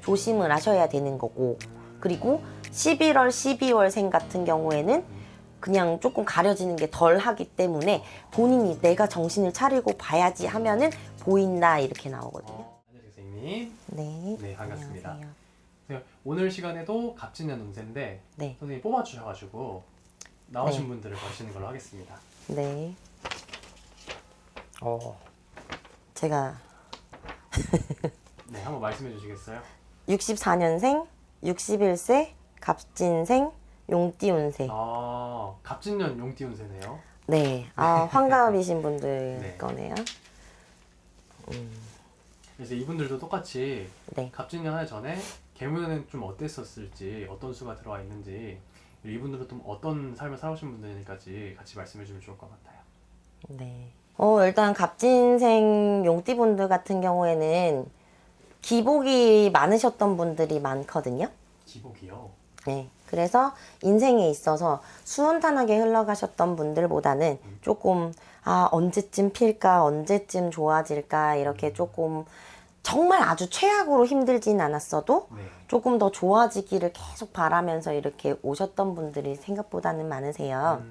조심을 하셔야 되는 거고, 그리고 11월, 12월생 같은 경우에는 그냥 조금 가려지는 게 덜 하기 때문에 본인이 내가 정신을 차리고 봐야지 하면은 보인다 이렇게 나오거든요. 안녕하세요 선생님. 네. 네, 반갑습니다. 안녕하세요. 오늘 시간에도 갑진년 운세인데 네. 선생님이 뽑아주셔가지고 나오신 네. 분들을 거시는 걸로 하겠습니다. 네. 제가 네, 한번 말씀해 주시겠어요? 64년생, 61세, 갑진생, 용띠운세. 갑진년 용띠 운세네요. 네. 환갑이신 분들 네. 거네요. 그래서 이분들도 똑같이 네. 갑진년 하기 전에 개문에는 좀 어땠었을지, 어떤 수가 들어와 있는지, 이분들은 좀 어떤 삶을 살아오신 분들까지 같이 말씀해 주면 좋을 것 같아요. 네. 일단 갑진생 용띠분들 같은 경우에는 기복이 많으셨던 분들이 많거든요. 기복이요? 네. 그래서 인생에 있어서 수운탄하게 흘러가셨던 분들보다는 조금 언제쯤 필까, 언제쯤 좋아질까 이렇게 조금 정말 아주 최악으로 힘들진 않았어도 네. 조금 더 좋아지기를 계속 바라면서 이렇게 오셨던 분들이 생각보다는 많으세요.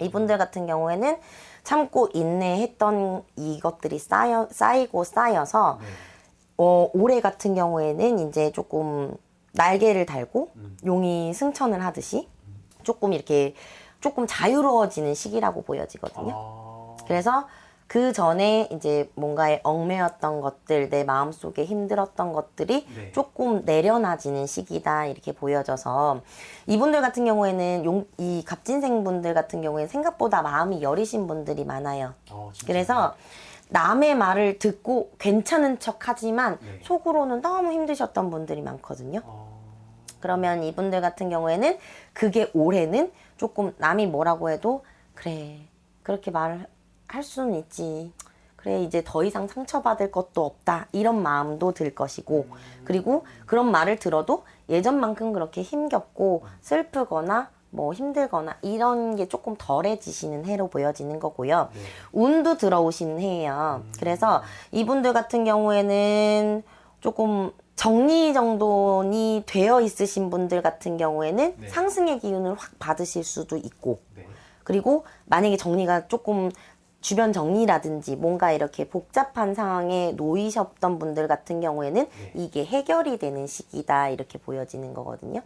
이분들 같은 경우에는 참고 인내했던 이것들이 쌓이고 쌓여서 네. 올해 같은 경우에는 이제 조금 날개를 달고 용이 승천을 하듯이 조금 이렇게 조금 자유로워지는 시기라고 보여지거든요. 그래서 그 전에 이제 뭔가에 얽매였던 것들, 내 마음속에 힘들었던 것들이 네. 조금 내려놔지는 시기다 이렇게 보여져서 이분들 같은 경우에는 이 갑진생 분들 같은 경우에 생각보다 마음이 여리신 분들이 많아요. 진짜요? 그래서 남의 말을 듣고 괜찮은 척 하지만 네. 속으로는 너무 힘드셨던 분들이 많거든요. 그러면 이분들 같은 경우에는 그게 올해는 조금 남이 뭐라고 해도 그래 그렇게 말을 할 수는 있지, 그래 이제 더 이상 상처받을 것도 없다 이런 마음도 들 것이고, 그리고 그런 말을 들어도 예전만큼 그렇게 힘겹고 슬프거나 뭐 힘들거나 이런 게 조금 덜해지시는 해로 보여지는 거고요. 네. 운도 들어오시는 해예요. 그래서 이분들 같은 경우에는 조금 정리정돈이 되어 있으신 분들 같은 경우에는 네. 상승의 기운을 확 받으실 수도 있고, 네. 그리고 만약에 정리가 조금 주변 정리라든지 뭔가 이렇게 복잡한 상황에 놓이셨던 분들 같은 경우에는 네. 이게 해결이 되는 시기다 이렇게 보여지는 거거든요.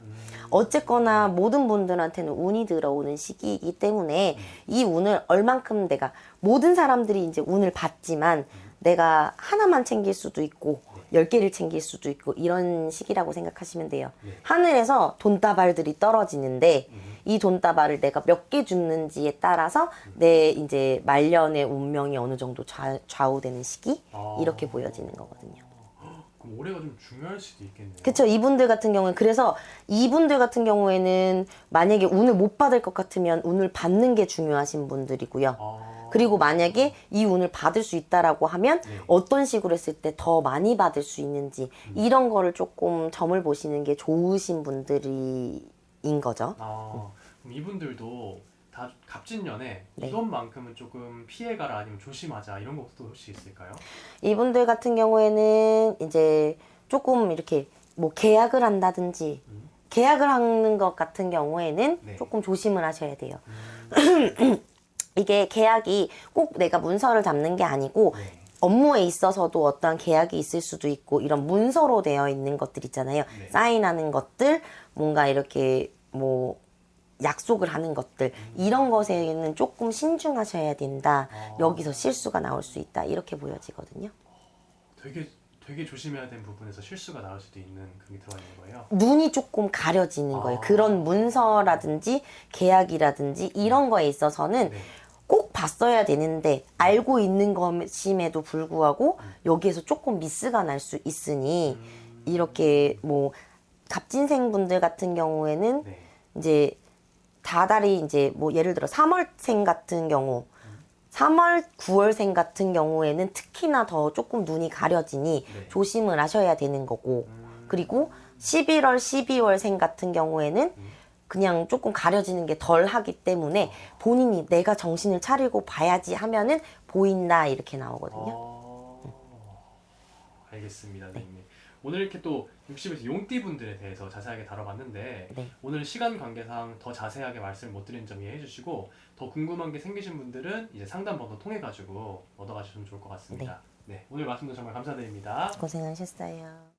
어쨌거나 모든 분들한테는 운이 들어오는 시기이기 때문에 이 운을 얼만큼 내가 모든 사람들이 이제 운을 받지만 내가 하나만 챙길 수도 있고 10개를 챙길 수도 있고 이런 시기라고 생각하시면 돼요. 네. 하늘에서 돈다발들이 떨어지는데 이 돈다발을 내가 몇 개 줍는지에 따라서 내 이제 말년의 운명이 어느 정도 좌우되는 시기 이렇게 보여지는 거거든요. 그럼 올해가 좀 중요할 수도 있겠네요. 그쵸. 이분들 같은 경우는 그래서 이분들 같은 경우에는 만약에 운을 못 받을 것 같으면 운을 받는 게 중요하신 분들이고요. 그리고 만약에 이 운을 받을 수 있다라고 하면 네. 어떤 식으로 했을 때 더 많이 받을 수 있는지 이런 거를 조금 점을 보시는 게 좋으신 분들인 거죠. 그럼 이분들도 다 갑진년에 네. 이것만큼은 조금 피해가라 아니면 조심하자 이런 것도 혹시 있을까요? 이분들 같은 경우에는 이제 조금 이렇게 뭐 계약을 한다든지 계약을 하는 것 같은 경우에는 네. 조금 조심을 하셔야 돼요. 이게 계약이 꼭 내가 문서를 잡는 게 아니고 네. 업무에 있어서도 어떠한 계약이 있을 수도 있고 이런 문서로 되어 있는 것들 있잖아요. 네. 사인하는 것들, 뭔가 이렇게 뭐 약속을 하는 것들 이런 것에는 조금 신중하셔야 된다. 여기서 실수가 나올 수 있다. 이렇게 보여지거든요. 되게 조심해야 되는 부분에서 실수가 나올 수도 있는 그게 들어가 있는 거예요. 눈이 조금 가려지는 거예요. 그런 문서라든지 계약이라든지 이런 거에 있어서는 네. 꼭 봤어야 되는데 알고 있는 것임에도 불구하고 여기에서 조금 미스가 날 수 있으니 이렇게 뭐 갑진생 분들 같은 경우에는 네. 이제 다달이 이제 뭐 예를 들어 3월생 같은 경우 3월, 9월생 같은 경우에는 특히나 더 조금 눈이 가려지니 네. 조심을 하셔야 되는 거고, 그리고 11월, 12월생 같은 경우에는 그냥 조금 가려지는 게 덜 하기 때문에 본인이 내가 정신을 차리고 봐야지 하면은 보인다 이렇게 나오거든요. 알겠습니다, 선생님. 오늘 이렇게 또 60에서 용띠 분들에 대해서 자세하게 다뤄봤는데 네. 오늘 시간 관계상 더 자세하게 말씀을 못 드리는 점 이해해 주시고 더 궁금한 게 생기신 분들은 이제 상담 번호 통해 가지고 얻어가시면 좋을 것 같습니다. 네, 오늘 말씀도 정말 감사드립니다. 고생하셨어요.